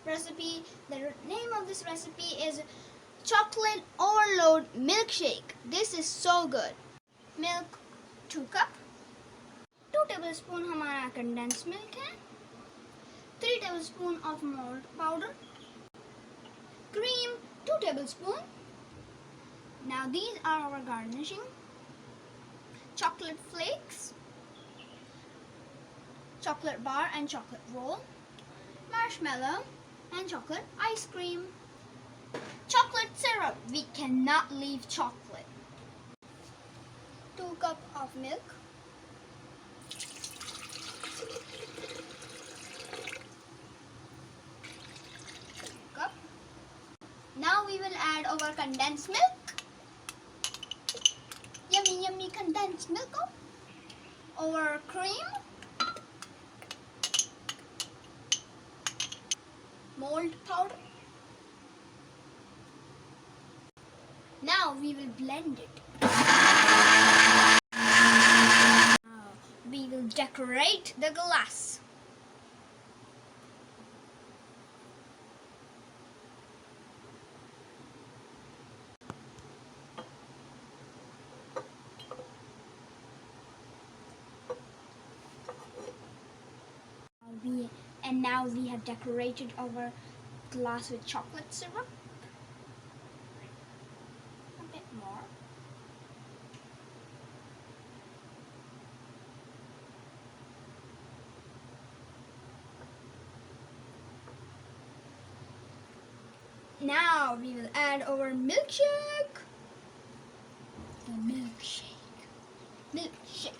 recipe. The name of this recipe is chocolate overload milkshake. This is so good. Milk 2 cup, 2 tablespoon हमारा condensed milk है, 3 tablespoon of malt powder, cream 2 tablespoon. Now these are our garnishing: chocolate flakes, chocolate bar and chocolate roll, marshmallow and chocolate ice cream. Chocolate syrup, we cannot leave chocolate. 2 cup of milk, cup. Now we will add our condensed milk. Yummy, yummy condensed milk. Our cream, malt powder. Now we will blend it. Now we will decorate the glass. And now we have decorated our glass with chocolate syrup. A bit more. Now we will add our milkshake. The milkshake. Milkshake.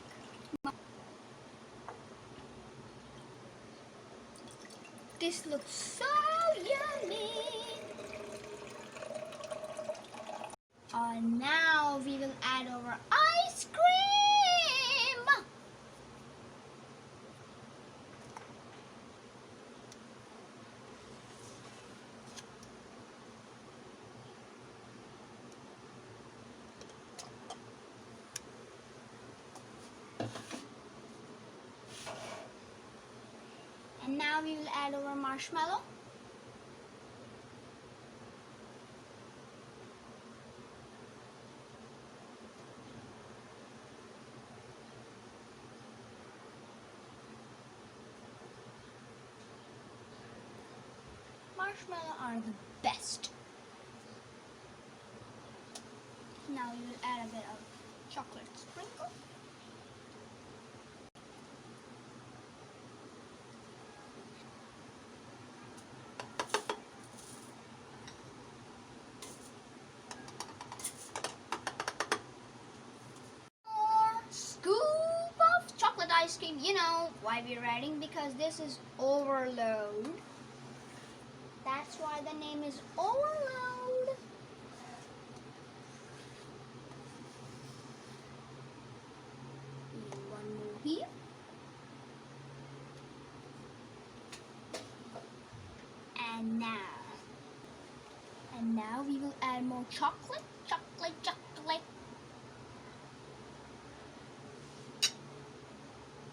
This looks so yummy. Now we will add our ice cream. And now we will add our marshmallow. Marshmallow are the best. Now we will add a bit of chocolate sprinkle. Ice cream. You know why we're adding, because this is overload. That's why the name is overload. One more here. And now we will add more chocolate.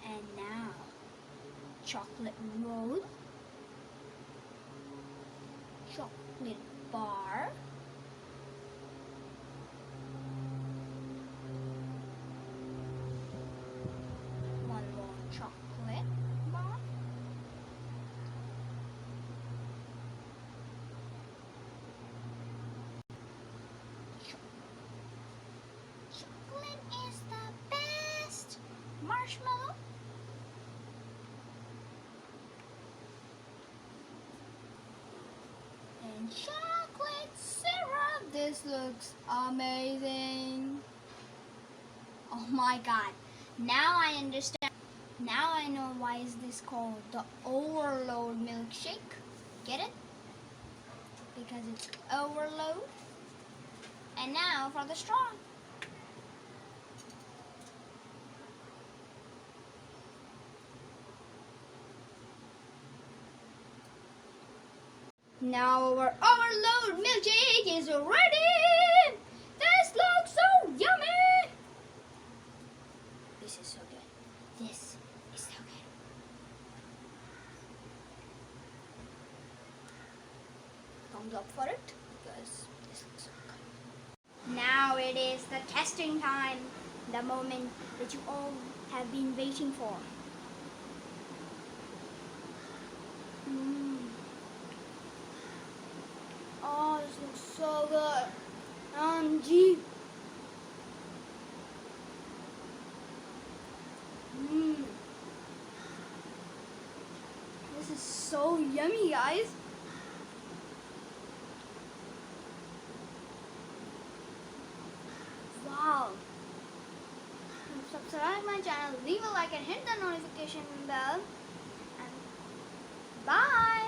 And now chocolate roll, chocolate bar, one more chocolate bar, chocolate is the best, marshmallow, and chocolate syrup. This looks amazing. Oh my god. Now I understand. Now I know why is this called the overload milkshake. Get it? Because it's overload. And now for the straw. Now our overload milkshake is ready. This looks so yummy. This is so good. This is so good. thumbs up for it because this looks so good. Now it is the testing time, the moment that you all have been waiting for. Oh, this looks so good. OMG. This is so yummy, guys. Wow. Subscribe my channel, leave a like and hit the notification bell. And bye.